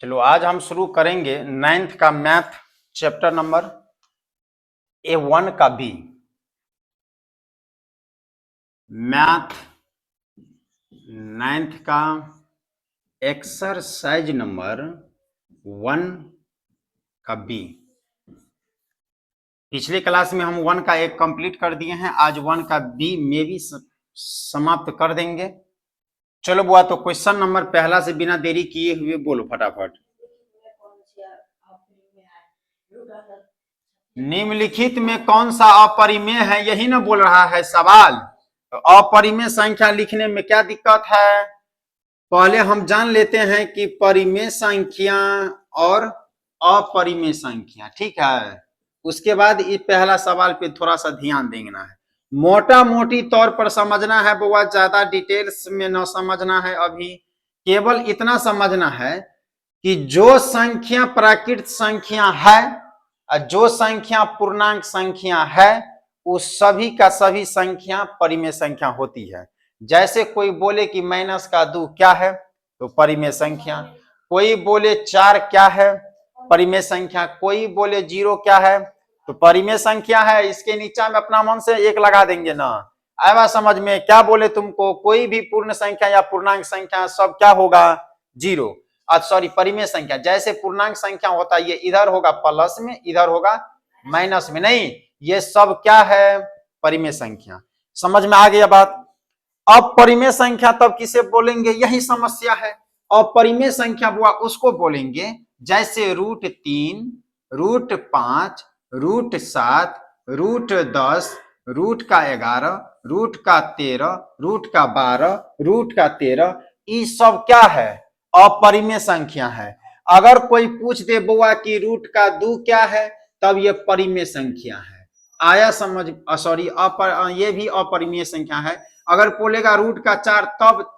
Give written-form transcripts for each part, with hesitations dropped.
चलो आज हम शुरू करेंगे 9th का मैथ चैप्टर नंबर A1 का बी। मैथ 9th का एक्सरसाइज नंबर 1 का बी। पिछले क्लास में हम 1 का एक कंप्लीट कर दिए हैं, आज 1 का बी में भी समाप्त कर देंगे। चलो बुआ, तो क्वेश्चन नंबर पहला से बिना देरी किए हुए बोलो फटाफट। निम्नलिखित में कौन सा अपरिमेय है, यही ना बोल रहा है सवाल। तो अपरिमेय संख्या लिखने में क्या दिक्कत है? पहले हम जान लेते हैं कि परिमेय संख्या और अपरिमेय संख्या, ठीक है। उसके बाद ये पहला सवाल पे थोड़ा सा ध्यान देना है, मोटा मोटी तौर पर समझना है, बहुत ज्यादा डिटेल्स में न समझना है। अभी केवल इतना समझना है कि जो संख्या प्राकृत संख्या है और जो संख्या पूर्णांक संख्या है, उस सभी का सभी संख्या परिमेय संख्या होती है। जैसे कोई बोले कि माइनस का 2 क्या है, तो परिमेय संख्या। कोई बोले 4 क्या है, परिमेय संख्या। कोई बोले 0 क्या है, तो परिमेय संख्या है। इसके नीचे में अपना मन से 1 लगा देंगे ना, आया समझ में? क्या बोले तुमको, कोई भी पूर्ण संख्या या पूर्णांक संख्या सब क्या होगा? 0। सॉरी, परिमेय संख्या। जैसे पूर्णांक संख्या होता है, ये इधर होगा प्लस में, इधर होगा माइनस में, नहीं, ये सब क्या है? परिमेय संख्या। समझ में आ गया बात? अब परिमेय संख्या तब किसे बोलेंगे, यही समस्या है। अपरिमेय संख्या बुआ उसको बोलेंगे जैसे √3, √5, √7, √10, √11, √13, √12, √13, ये सब क्या है? अपरिमेय संख्या है। अगर कोई पूछ दे बुआ कि √2 क्या है, तब ये परिमेय संख्या है। आया समझ? सॉरी, ये भी अपरिमेय संख्या है। अगर बोलेगा √4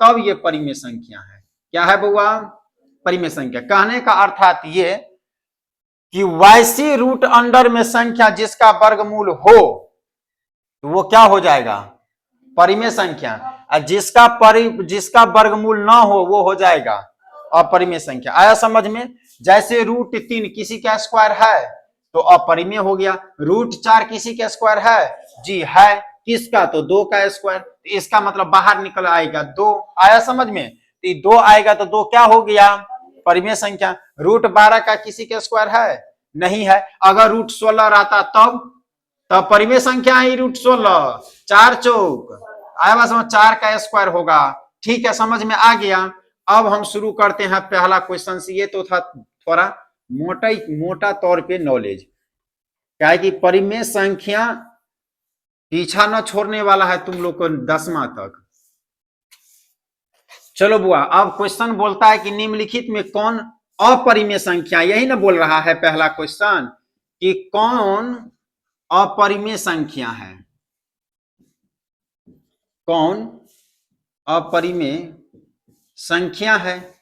तब ये परिमेय संख्या है। क्या है बुआ? परिमेय संख्या। कहने का अर्थात ये कि वैसी रूट अंडर में संख्या जिसका वर्गमूल हो, तो वो क्या हो जाएगा? परिमेय संख्या। और जिसका वर्गमूल ना हो, वो हो जाएगा अपरिमेय संख्या। आया समझ में? जैसे √3 किसी का स्क्वायर है तो अपरिमेय हो गया। √4 किसी का स्क्वायर है? जी है। किसका? तो 2 का स्क्वायर। तो इसका मतलब बाहर निकल आएगा 2। आया समझ में? तो 2 आएगा तो 2 क्या हो गया? परिमेय संख्या। √12 का किसी का स्क्वायर है? नहीं है। अगर √16 रहता तब परिमेय संख्या है √16। 4 चौक, आया समझ? 4 का स्क्वायर होगा। ठीक है, समझ में आ गया। अब हम शुरू करते हैं पहला क्वेश्चन से। ये तो था थोड़ा मोटा तौर पे नॉलेज, क्या है कि परिमेय संख्या पीछा न छोड़ने वाला है तुम लोग को 10वां तक। चलो बुआ, अब क्वेश्चन बोलता है कि निम्नलिखित में कौन अपरिमेय संख्या, यही ना बोल रहा है पहला क्वेश्चन कि कौन अपरिमेय संख्या है, कौन अपरिमेय संख्या है,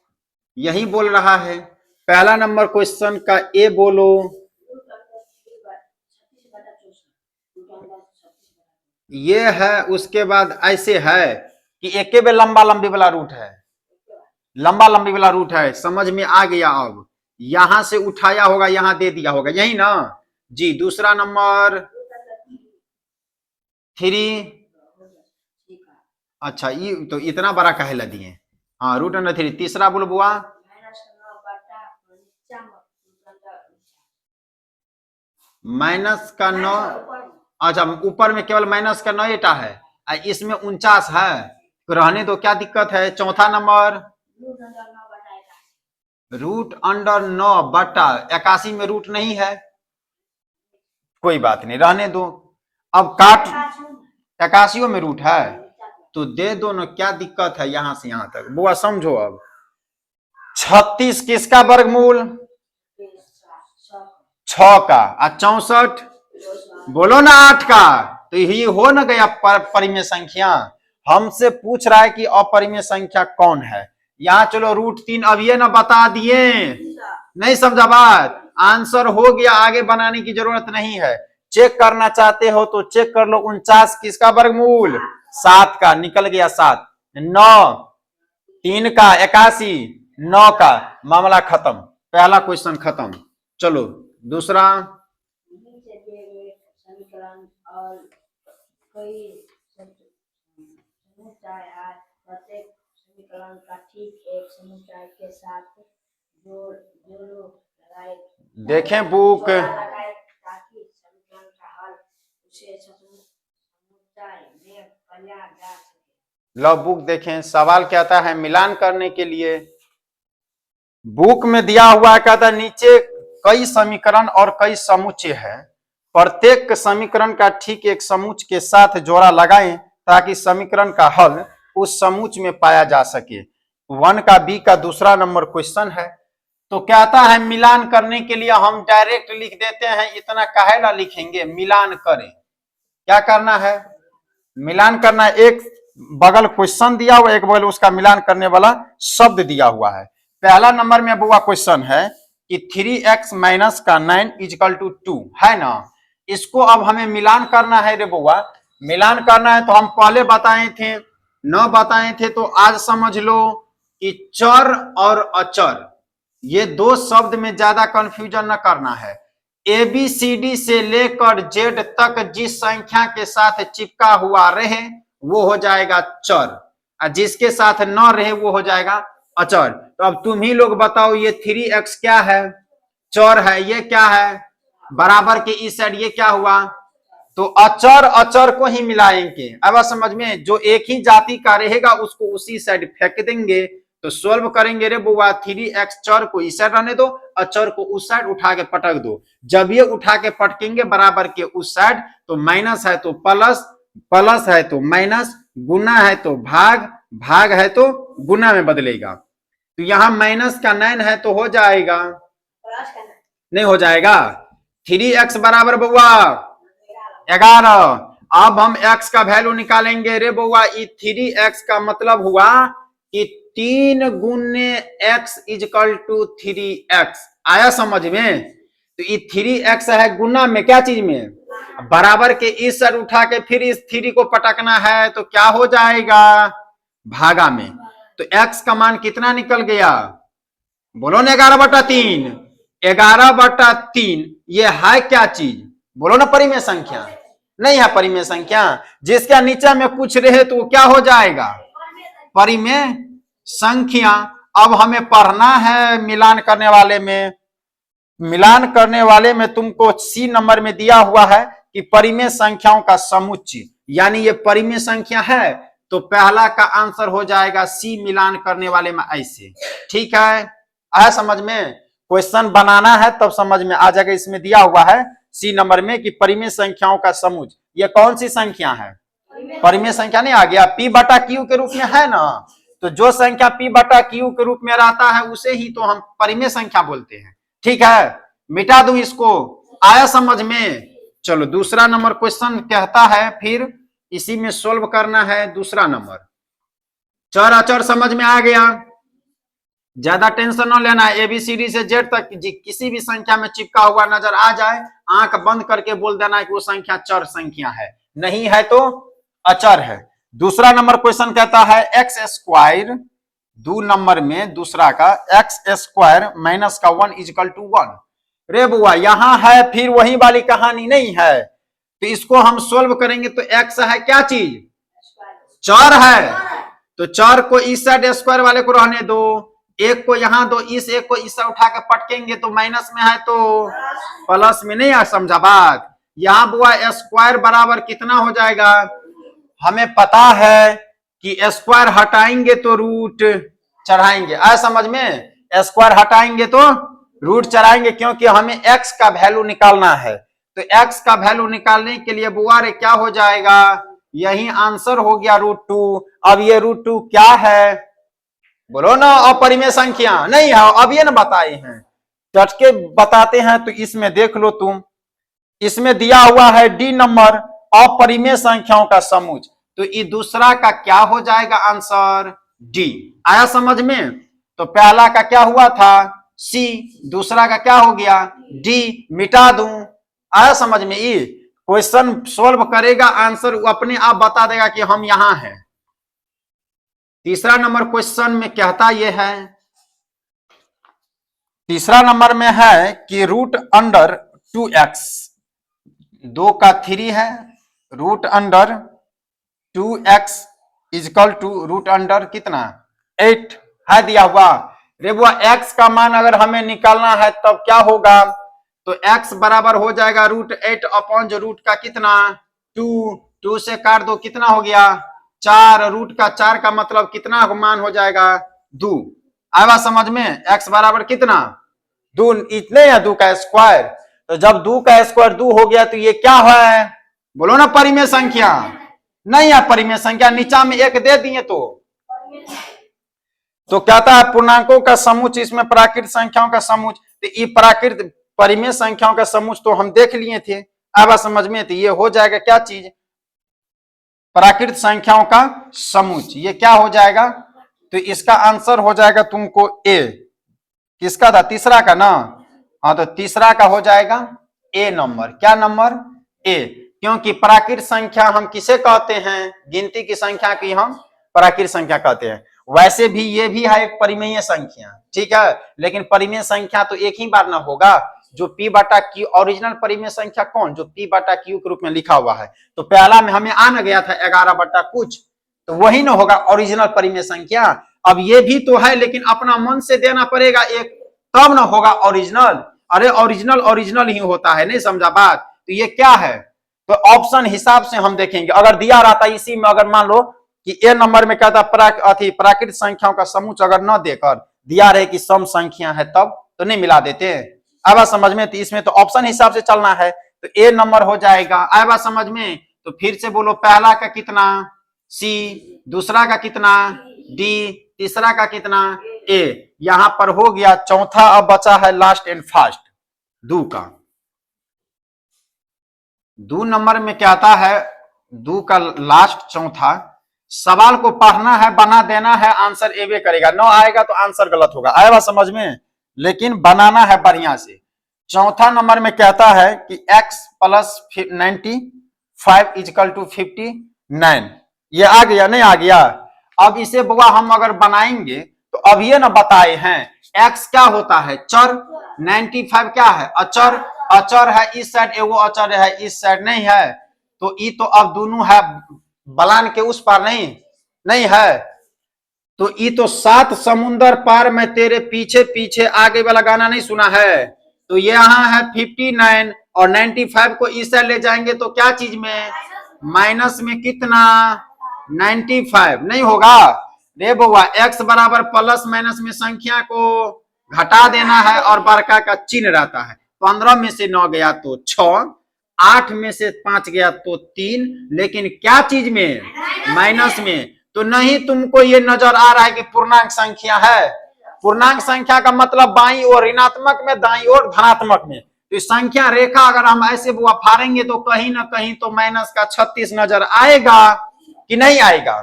यही बोल रहा है। पहला नंबर क्वेश्चन का ए बोलो। ये है। उसके बाद ऐसे है कि एक बे लंबा लंबी वाला रूट है, लंबा लंबी वाला रूट है। समझ में आ गया? अब यहां से उठाया होगा, यहां दे दिया होगा, यही ना जी। दूसरा नंबर 3। अच्छा, ये तो इतना बड़ा कहे ला दिए। हाँ, √3। तीसरा बोलो बुआ। -9। अच्छा, ऊपर में केवल -9 है, इसमें 49 है, तो रहने दो, क्या दिक्कत है। चौथा नंबर √9/81 में रूट नहीं है, कोई बात नहीं, रहने दो। अब काट, 81 में रूट है तो दे दो ना, क्या दिक्कत है। यहां से यहां तक बुआ समझो। अब 36 किसका वर्गमूल? 6 का। और 64 बोलो ना 8 का। तो यही हो ना गया परिमेय संख्या। हमसे पूछ रहा है कि अपरिमेय संख्या कौन है। यहाँ चलो √3 अब ये ना बता दिए, नहीं समझा बात? आंसर हो गया, आगे बनाने की जरूरत नहीं है। चेक करना चाहते हो तो चेक कर लो। 49 किसका वर्गमूल? 7 का, निकल गया 7। 9, 3 का 81, 9 का, मामला खत्म। पहला क्वेश्चन खत्म। चलो दूसरा। समीकरण और कई समुच्चय है, प्रत्येक समीकरण का ठीक एक समुच्चय के साथ जोड़ो लगाए। देखें बुक, ताकि समीकरण का हल उसे समुच्चय में पाया जा सके। लो बुक देखें, सवाल कहता है मिलान करने के लिए। बुक में दिया हुआ कहता है नीचे कई समीकरण और कई समुच्चय है, प्रत्येक समीकरण का ठीक एक समुच्चय के साथ जोड़ा लगाएं ताकि समीकरण का हल उस समुच्चय में पाया जा सके। 1 का बी का दूसरा नंबर क्वेश्चन है। तो कहता है मिलान करने के लिए हम डायरेक्ट लिख देते हैं, इतना काहे ला लिखेंगे, मिलान करें। क्या करना है, मिलान करना। एक बगल क्वेश्चन दिया हुआ, एक बगल उसका मिलान करने वाला शब्द दिया हुआ है। पहला नंबर में बुआ क्वेश्चन है कि 3x माइनस का 9 इजकल टू 2 है ना। इसको अब हमें मिलान करना है रे बुआ, मिलान करना है। तो हम पहले बताए थे, न बताए थे, तो आज समझ लो कि चर और अचर ये दो शब्द में ज्यादा कंफ्यूजन न करना है। ABCD से लेकर Z तक जिस संख्या के साथ चिपका हुआ रहे वो हो जाएगा चर, और जिसके साथ न रहे वो हो जाएगा अचर। तो अब तुम ही लोग बताओ, ये 3x क्या है, चर है, ये क्या है, बराबर के इस साइड ये क्या हुआ, तो अचर अचर को ही मिलाएंगे। अब समझ में, जो एक ही जाति का रहेगा उसको उसी साइड फेंक देंगे। तो सोल्व करेंगे रे बुआ, 3x चर को इस साइड रहने दो, अचर को उस साइड उठा के पटक दो। जब ये उठा के पटकेंगे बराबर के उस साइड, तो माइनस है तो प्लस, प्लस है तो माइनस, गुना है तो भाग, भाग है तो गुना में बदलेगा। तो यहां माइनस का 9 है तो हो जाएगा, नहीं हो जाएगा। 3x बराबर बुआ 11। अब हम x का वैल्यू निकालेंगे रे बउआ। 3x का मतलब हुआ कि 3 गुने x इजकल टू 3x। आया समझ में। तो ये 3x है गुना में क्या चीज में, बराबर के इस साइड उठा के फिर इस 3 को पटकना है तो क्या हो जाएगा, भागा में। तो x का मान कितना निकल गया, बोलो ना 11/3। 11/3 ये है क्या चीज, बोलो ना, परिमेय संख्या नहीं है, परिमेय संख्या। जिसका नीचे में कुछ रहे तो वो क्या हो जाएगा, परिमेय संख्या। अब हमें पढ़ना है मिलान करने वाले में, मिलान करने वाले में तुमको सी नंबर में दिया हुआ है कि परिमेय संख्याओं का समुच्चय, यानी ये परिमेय संख्या है तो पहला का आंसर हो जाएगा सी मिलान करने वाले में ऐसे। ठीक है, आया समझ में। क्वेश्चन बनाना है तब समझ में आ जाएगा। इसमें दिया हुआ है सी नंबर में कि परिमेय संख्याओं का समुच्चय, ये कौन सी संख्या है, परिमेय संख्या नहीं आ गया, P बटा Q के रूप में है ना। तो जो संख्या P बटा Q के रूप में रहता है उसे ही तो हम परिमेय संख्या बोलते हैं। ठीक है, मिटा दूं इसको, आया समझ में। चलो दूसरा नंबर क्वेश्चन कहता है, फिर इसी में सोल्व करना है। दूसरा नंबर चर अचर समझ में आ गया, ज्यादा टेंशन न लेना है। ABCD से Z तक किसी भी संख्या में चिपका हुआ नजर आ जाए, आंख बंद करके बोल देना है कि वो संख्या चर संख्या है, नहीं है तो अचर है। दूसरा नंबर क्वेश्चन कहता है एक्स स्क्वायर, 2 नंबर में दूसरा का एक्स स्क्वायर माइनस का 1 इजकल टू 1। रे बुआ यहां है फिर वही वाली कहानी नहीं है, तो इसको हम सोल्व करेंगे। तो एक्स है क्या चीज, चर है। तो चर को इस साइड स्क्वायर वाले को रहने दो, एक को यहां दो, इस एक को इस उठा के पटकेंगे तो माइनस में है तो प्लस में, नहीं आ समझा बात। यहां बुआ स्क्वायर बराबर कितना हो जाएगा, हमें पता है कि स्क्वायर हटाएंगे तो रूट चढ़ाएंगे। आ समझ में, स्क्वायर हटाएंगे तो रूट चढ़ाएंगे, क्योंकि हमें x का वैल्यू निकालना है। तो x का वैल्यू निकालने के लिए बुआ रे क्या हो जाएगा, यही आंसर हो गया √2। अब ये √2 क्या है, बोलो ना, अपरिमेय संख्या नहीं है। अब ये ना बताए हैं, टटके बताते हैं। तो इसमें देख लो तुम, इसमें दिया हुआ है डी नंबर अपरिमेय संख्याओं का समुच्चय। तो ये दूसरा का क्या हो जाएगा आंसर, डी। आया समझ में। तो पहला का क्या हुआ था, सी, दूसरा का क्या हो गया, डी। मिटा दूं, आया समझ में। ये क्वेश्चन सोल्व करेगा, आंसर अपने आप बता देगा कि हम यहां हैं। तीसरा नंबर क्वेश्चन में कहता यह है तीसरा नंबर में है कि रूट अंडर 2x, 2 का 3 है, root under 2x is equal to root under कितना 8 है दिया हुआ। रे वो x का मान अगर हमें निकालना है तब क्या होगा, तो x बराबर हो जाएगा √8 अपॉन जो रूट का कितना 2 से काट दो कितना हो गया 4, रूट का 4 का मतलब कितना मान हो जाएगा 2। आया समझ में, x बराबर कितना 2 इतने या 2 का स्क्वायर, तो जब 2 का स्क्वायर 2 हो गया तो ये क्या है, बोलो ना परिमेय संख्या, नहीं है परिमेय संख्या, नीचा में 1 दे दिए तो कहता है पूर्णांकों का समूह, इसमें प्राकृत संख्याओं का समूह, तो ये प्राकृत परिमेय संख्याओं का समूह तो हम देख लिए थे। अब समझ में, तो ये हो जाएगा क्या चीज, प्राकृत संख्याओं का समूह, ये क्या हो जाएगा, तो इसका आंसर हो जाएगा तुमको ए, किसका था तीसरा का ना, हाँ तो तीसरा का हो जाएगा ए नंबर, क्या नंबर ए, क्योंकि प्राकृत संख्या हम किसे कहते हैं, गिनती की संख्या की हम प्राकृत संख्या कहते हैं। वैसे भी ये भी है एक परिमेय संख्या, ठीक है, लेकिन परिमेय संख्या तो एक ही बार ना होगा, जो p बटा क्यू ओरिजिनल परिमेय संख्या कौन, जो p बटा क्यू के रूप में लिखा हुआ है, तो पहला में हमें आना गया था 11 बटा कुछ, तो वही ना होगा ओरिजिनल परिमेय संख्या। अब ये भी तो है लेकिन अपना मन से देना पड़ेगा एक, तब ना होगा ओरिजिनल, अरे ओरिजिनल ओरिजिनल ही होता है, नहीं समझा बात, तो ये क्या है, तो ऑप्शन हिसाब से हम देखेंगे, अगर दिया रहता इसी में, अगर मान लो कि ए नंबर में कहता प्राकृत संख्याओं का समूह अगर न देकर दिया रहे कि सम संख्या है तब तो नहीं मिला देते। अब बात समझ में, तो इसमें तो ऑप्शन हिसाब से चलना है, तो ए नंबर हो जाएगा। अब बात समझ में, तो फिर से बोलो, पहला का कितना सी, दूसरा का कितना डी, तीसरा का कितना ए, यहां पर हो गया। चौथा अब बचा है लास्ट एंड फास्ट, 2 का, 2 नंबर में क्या आता है, 2 का लास्ट चौथा, सवाल को पढ़ना है, बना देना है, आंसर एवे करेगा, न आएगा तो आंसर गलत होगा। आया बात समझ में, लेकिन बनाना है बढ़िया से। चौथा नंबर में कहता है कि x प्लस 95 इजकल टू 59, ये आ गया नहीं आ गया। अब इसे बुआ हम अगर बनाएंगे तो अब ये ना बताए हैं x क्या होता है चर, 95 क्या है अचर, अचर है इस साइड, एगो अचर है इस साइड नहीं है, तो ई तो अब दोनों है बलान के उस पार नहीं है, तो ई तो 7 समुंदर पार में तेरे पीछे पीछे, आगे वाला गाना नहीं सुना है, तो ये यहाँ है 59 और 95 को इस साइड ले जाएंगे तो क्या चीज में, माइनस में कितना 95 नहीं होगा रे बउआ, x बराबर प्लस माइनस में संख्या को घटा देना है और बड़का का चिन्ह रहता है। 15 में से 9 गया तो 6, 8 में से 5 गया तो 3, लेकिन क्या चीज में, माइनस में, तो नहीं तुमको ये नजर आ रहा है कि पूर्णांक संख्या है, पूर्णांक संख्या का मतलब बाई ओर ऋणात्मक में, दाई ओर धनात्मक में, तो संख्या रेखा अगर हम ऐसे बुआ फाड़ेंगे तो कहीं ना कहीं तो माइनस का 36 नजर आएगा कि नहीं आएगा,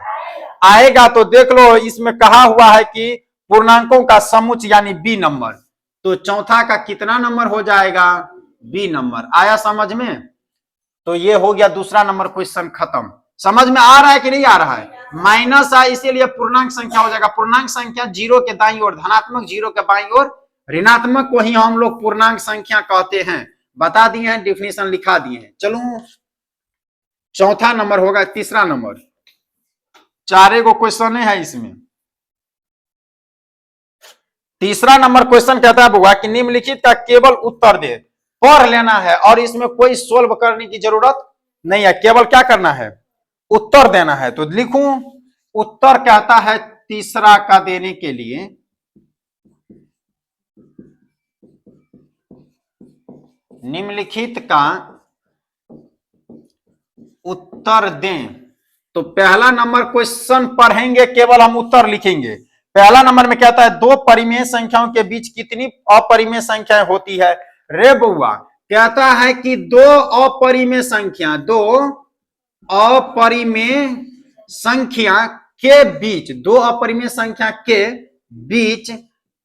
आएगा। तो देख लो इसमें कहा हुआ है कि पूर्णांकों का समुच्चय यानी बी नंबर, तो चौथा का कितना नंबर हो जाएगा बी नंबर। आया समझ में, तो ये हो गया दूसरा नंबर क्वेश्चन खत्म। समझ में आ रहा है कि नहीं आ रहा है, माइनस है इसीलिए पूर्णांक संख्या हो जाएगा, पूर्णांक संख्या 0 के दाईं ओर धनात्मक, 0 के बाईं ओर ऋणात्मक को ही हम लोग पूर्णांक संख्या कहते हैं। बता दिए हैं, डिफिनेशन लिखा दिए हैं। चलो चौथा नंबर होगा, तीसरा नंबर, 4 गो क्वेश्चन है इसमें। तीसरा नंबर क्वेश्चन कहता है बुआ कि निम्नलिखित का केवल उत्तर दे, पढ़ लेना है और इसमें कोई सोल्व करने की जरूरत नहीं है, केवल क्या करना है उत्तर देना है। तो लिखूं, उत्तर कहता है तीसरा का देने के लिए निम्नलिखित का उत्तर दें, तो पहला नंबर क्वेश्चन पढ़ेंगे, केवल हम उत्तर लिखेंगे। पहला नंबर में कहता है 2 परिमेय संख्याओं के बीच कितनी अपरिमेय संख्याएं होती है। रे बउआ कहता है कि 2 अपरिमेय संख्या, 2 अपरिमेय संख्या के बीच, 2 अपरिमेय संख्या के बीच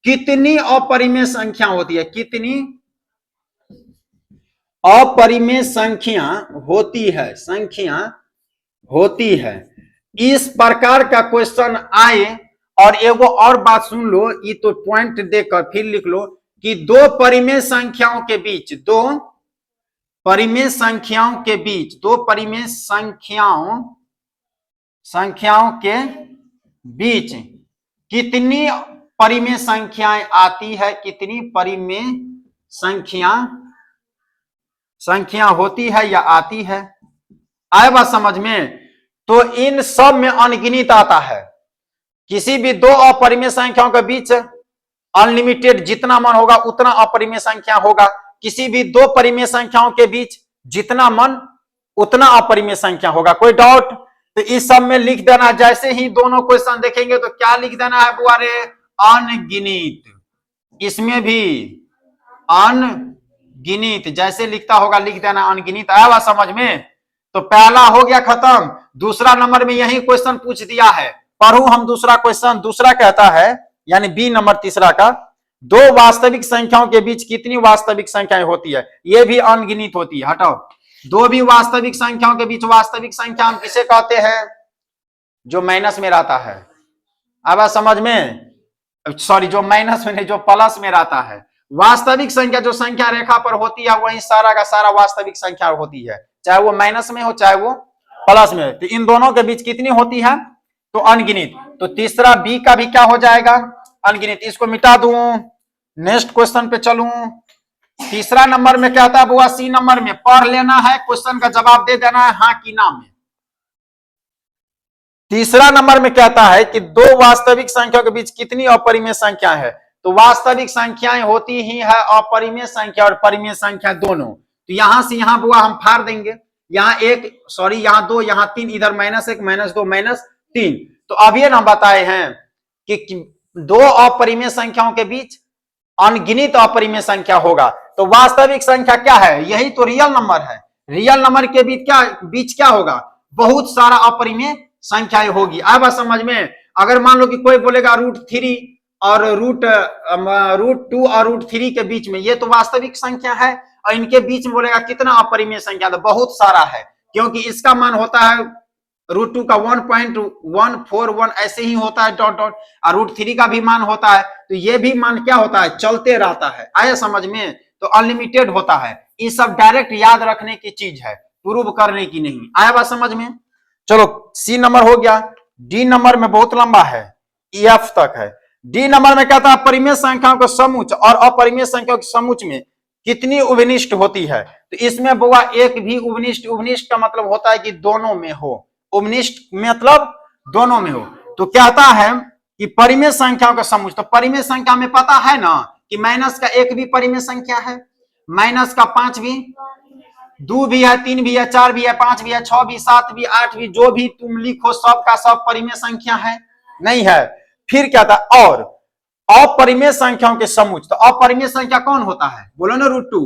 कितनी अपरिमेय संख्या होती है, कितनी अपरिमेय संख्या होती है, संख्या होती है। इस प्रकार का क्वेश्चन आए, और एगो और बात सुन लो, ये तो पॉइंट देकर फिर लिख लो कि दो परिमेय संख्याओं के बीच दो परिमेय संख्याओं के बीच कितनी परिमेय संख्याएं आती है, कितनी परिमेय संख्या होती है या आती है। आए बात समझ में। तो इन सब में अनगिनत आता है। किसी भी दो अपरिमेय संख्याओं के बीच अनलिमिटेड जितना मन होगा उतना अपरिमेय संख्या होगा। किसी भी दो परिमेय संख्याओं के बीच जितना मन उतना अपरिमेय संख्या होगा। कोई डाउट? तो इस सब में लिख देना। जैसे ही दोनों क्वेश्चन देखेंगे तो क्या लिख देना है बुआरे? अनगिनत। इसमें भी अनगिनत जैसे लिखता होगा लिख देना अनगिनत। आया बात समझ में। तो पहला हो गया खत्म। दूसरा नंबर में यही क्वेश्चन पूछ दिया है। पढ़ू हम दूसरा क्वेश्चन। दूसरा कहता है यानी बी नंबर तीसरा का, दो वास्तविक संख्याओं के बीच कितनी वास्तविक संख्याएं होती है। ये भी अनगिनत होती है। हटाओ। दो भी वास्तविक संख्याओं के बीच वास्तविक संख्या हम किसे कहते हैं? जो माइनस में रहता है। अब समझ में, सॉरी जो माइनस में नहीं, जो प्लस में रहता है। वास्तविक संख्या जो संख्या रेखा पर होती है वही सारा का सारा वास्तविक संख्या होती है, चाहे वो माइनस में हो चाहे वो प्लस में हो। तो इन दोनों के बीच कितनी होती है? तो अनगिनत। तो तीसरा बी का भी क्या हो जाएगा? अनगिनत। इसको मिटा दूं, नेक्स्ट क्वेश्चन पे चलूं। तीसरा नंबर में क्या था बुआ? सी नंबर में पढ़ लेना है, क्वेश्चन का जवाब दे देना है हाँ कि ना में। तीसरा नंबर में कहता है कि दो वास्तविक संख्याओं के बीच कितनी अपरिमेय संख्या है। तो वास्तविक संख्याएं होती ही है अपरिमेय संख्या और परिमेय संख्या दोनों। तो यहां से यहां बुआ हम फाड़ देंगे। यहाँ एक, सॉरी यहाँ दो, यहाँ तीन, इधर -1 -2 -3। तो अब ये ना बताए हैं कि दो अपरिमेय संख्याओं के बीच अनगिनत अपरिमेय संख्या होगा। तो वास्तविक संख्या क्या है? यही तो रियल नंबर है। रियल नंबर के बीच क्या होगा? बहुत सारा अपरिमेय संख्याएं होगी। अब बात समझ में। अगर मान लो कि कोई बोलेगा √3 और √2 और √3 के बीच में, ये तो वास्तविक संख्या है। और इनके बीच में बोलेगा कितना अपरिमेय संख्या? तो बहुत सारा है, क्योंकि इसका मान होता है √2 का 1.141 ऐसे ही होता है डॉट डॉट, और √3 का भी मान होता है। तो ये भी मान क्या होता है? चलते रहता है। आया समझ में। तो अनलिमिटेड होता है। ये सब डायरेक्ट याद रखने की चीज है, प्रूव करने की नहीं। आया बात समझ में। चलो सी नंबर हो गया। डी नंबर में बहुत लंबा है, एफ तक है। डी नंबर में कहता है परिमेय संख्याओं के समुच्च और अपरिमेय संख्याओं के समुच्च में कितनी उभनिष्ठ होती है। तो इसमें बुआ एक भी उभनिष्ठ, उभनिष्ठ का मतलब होता है कि दोनों में हो। उभनिष्ठ मतलब दोनों में हो। तो कहता है कि परिमेय संख्याओं का समुच्च। तो परिमेय संख्या में पता है ना कि माइनस का 1 भी परिमेय संख्या है, माइनस का 5 भी, 2 भी है, 3 भी है, 4 भी है, 5 भी है, 6 भी, 7 भी, 8 भी, जो भी तुम लिखो सब का सब परिमेय संख्या है, नहीं है। फिर क्या था? और अपरिमेय संख्याओं के समुच्च। तो अपरिमेय संख्या कौन होता है? बोलो ना √2,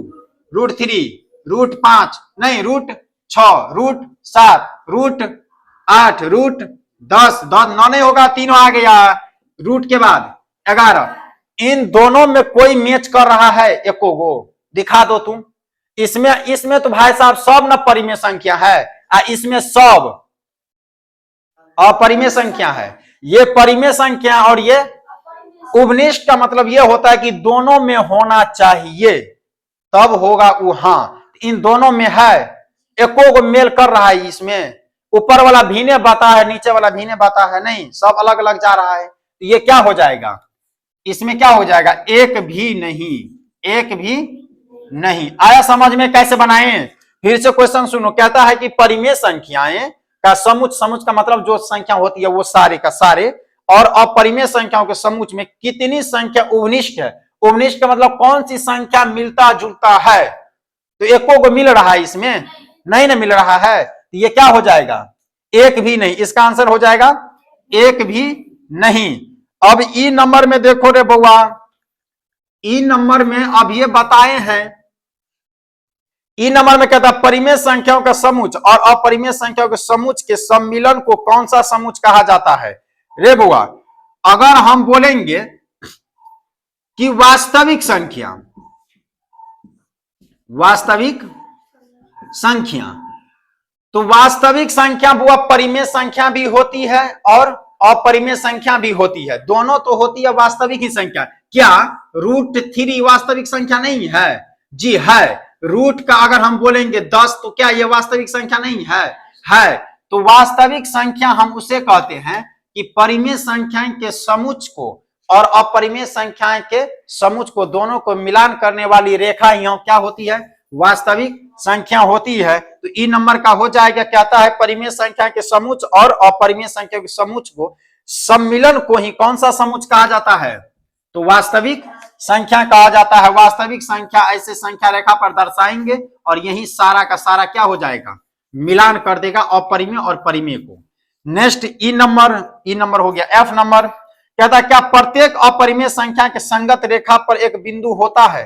√3, √5 नहीं, √6, √7, √8, √10, 9 नहीं होगा, 3 आ गया, रूट के बाद 11। इन दोनों में कोई मैच कर रहा है? एको गो दिखा दो तुम। इसमें तो भाई साहब सब न परिमेय संख्या है, इसमें सब अपरिमेय संख्या है। ये परिमेय संख्या और ये उभनिष्ठ का मतलब ये होता है कि दोनों में होना चाहिए तब होगा वो। हाँ, इन दोनों में है, एको को मेल कर रहा है। इसमें ऊपर वाला भीने बाता है, नीचे वाला भीने बाता है, नहीं, सब अलग अलग जा रहा है। तो ये क्या हो जाएगा? इसमें क्या हो जाएगा? एक भी नहीं, एक भी नहीं। आया समझ में कैसे बनाएं? फिर से क्वेश्चन सुनो। कहता है कि परिमेय संख्याएं का समुच्च, समुच्च का मतलब जो संख्या होती है वो सारे का सारे, और अपरिमेय संख्याओं के समुच्च में कितनी संख्या उभनिष्ठ है। उभनिष्ठ का मतलब कौन सी संख्या मिलता जुलता है। तो एको को मिल रहा है, इसमें नहीं ना मिल रहा है। तो ये क्या हो जाएगा? एक भी नहीं। इसका आंसर हो जाएगा एक भी नहीं। अब ई नंबर में देखो रे बउआ, ई नंबर में अब ये बताए हैं, ई नंबर में कहता है परिमेय संख्याओं का समुच्च और अपरिमेय संख्याओं के समुच्च के सम्मिलन को कौन सा समुच्च कहा जाता है। रे बुआ, अगर हम बोलेंगे कि वास्तविक संख्या, वास्तविक संख्या, तो वास्तविक संख्या बुआ परिमेय संख्या भी होती है और अपरिमेय संख्या भी होती है, दोनों तो होती है वास्तविक ही संख्या। क्या √3 वास्तविक संख्या नहीं है? जी है। रूट का अगर हम बोलेंगे 10 तो क्या ये वास्तविक संख्या नहीं है? है। तो वास्तविक संख्या हम उसे कहते हैं कि परिमेय संख्या के समुच्चय को और अपरिमेय संख्या के समुच्चय को दोनों को मिलान करने वाली रेखा ही क्या होती है? वास्तविक संख्या होती है। तो ई नंबर का हो जाएगा, कहता है परिमेय संख्या के समुच्चय और अपरिमेय संख्या के समुच्चय को सम्मिलन को ही कौन सा समुच्चय कहा जाता है? तो वास्तविक संख्या कहा जाता है। वास्तविक संख्या ऐसे संख्या रेखा पर दर्शाएंगे और यही सारा का सारा क्या हो जाएगा? मिलान कर देगा अपरिमेय और परिमेय को। नेक्स्ट ई नंबर हो गया। एफ नंबर कहता है क्या प्रत्येक अपरिमेय संख्या के संगत रेखा पर एक बिंदु होता है?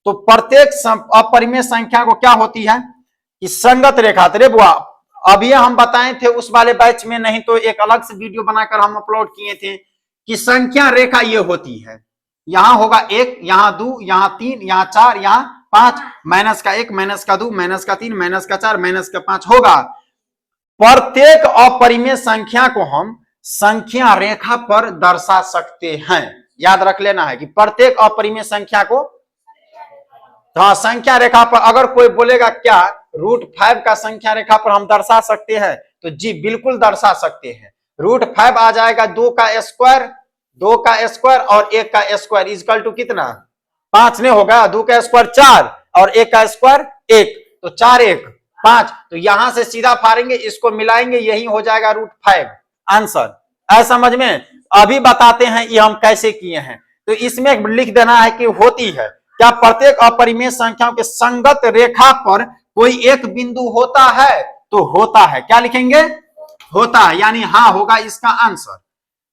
तो प्रत्येक अपरिमेय संख्या को क्या होती है कि संगत रेखा। तेरे बुआ अभी हम बताए थे उस वाले बैच में, नहीं तो एक अलग से वीडियो बनाकर हम अपलोड किए थे कि संख्या रेखा ये होती है। यहां होगा 1, यहां 2, यहां 3, यहां 4, यहां 5, -1, -2, -3, -4, -5 होगा। प्रत्येक अपरिमेय संख्या को हम संख्या रेखा पर दर्शा सकते हैं। याद रख लेना है कि प्रत्येक अपरिमेय संख्या को हाँ संख्या रेखा पर। अगर कोई बोलेगा क्या √5 का संख्या रेखा पर हम दर्शा सकते हैं, तो जी बिल्कुल दर्शा सकते हैं। √5 आ जाएगा 2 का स्क्वायर और 1 का स्क्वायर इक्वल टू कितना? 5 नहीं होगा? 2 का स्क्वायर 4 और 1 का स्क्वायर 1, तो 4 1 5। तो यहां से सीधा फाड़ेंगे, इसको मिलाएंगे, यही हो जाएगा √5 आंसर। ऐसा समझ में? अभी बताते हैं ये हम कैसे किए हैं। तो इसमें लिख देना है कि होती है क्या प्रत्येक अपरिमेय संख्याओं के संगत रेखा पर कोई एक बिंदु होता है? तो होता है। क्या लिखेंगे? होता है, यानी हाँ होगा इसका आंसर।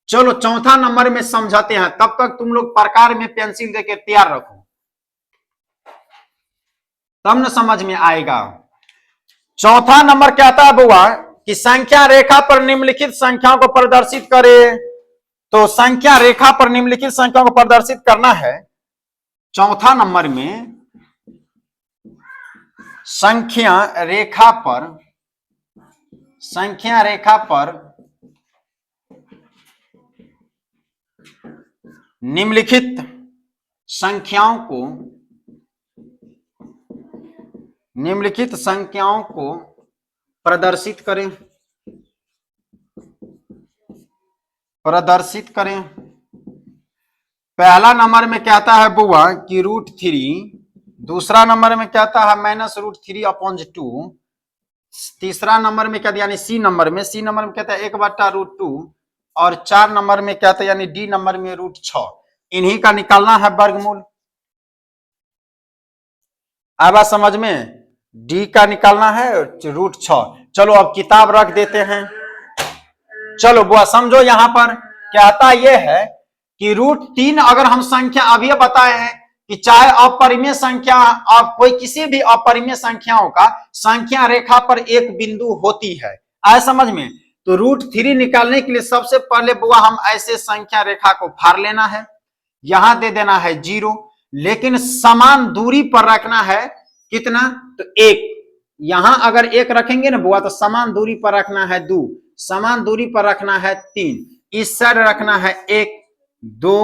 चलो चौथा नंबर में समझाते हैं, तब तक तुम लोग प्रकार में पेंसिल देके तैयार रखो, तब न समझ में आएगा। चौथा नंबर कहता है बुआ कि संख्या रेखा पर निम्नलिखित संख्याओं को प्रदर्शित करे। तो संख्या रेखा पर निम्नलिखित संख्याओं को प्रदर्शित करना है। चौथा नंबर में संख्या रेखा पर निम्नलिखित संख्याओं को प्रदर्शित करें। पहला नंबर में कहता है बुआ कि √3, दूसरा नंबर में कहता है -√3/2, तीसरा नंबर में कहता है यानी सी नंबर में कहता है 1/√2 और 4 नंबर में कहता है यानी डी नंबर में √6। इन्हीं का निकालना है वर्गमूल। आवा समझ में? डी का निकालना है √6। चलो अब किताब रख देते हैं। चलो बुआ समझो, यहां पर कहता यह है कि √3 अगर हम संख्या अभी बताए हैं कि चाहे अपरिमेय संख्या और कोई किसी भी अपरिमेय संख्याओं का संख्या रेखा पर एक बिंदु होती है। आए समझ में? तो √3 निकालने के लिए सबसे पहले बुआ हम ऐसे संख्या रेखा को फाड़ लेना है, यहां दे देना है 0, लेकिन समान दूरी पर रखना है कितना? तो 1। यहां अगर 1 रखेंगे ना बुआ तो समान दूरी पर रखना है 2, समान दूरी पर रखना है 3, इस साइड रखना है 1 2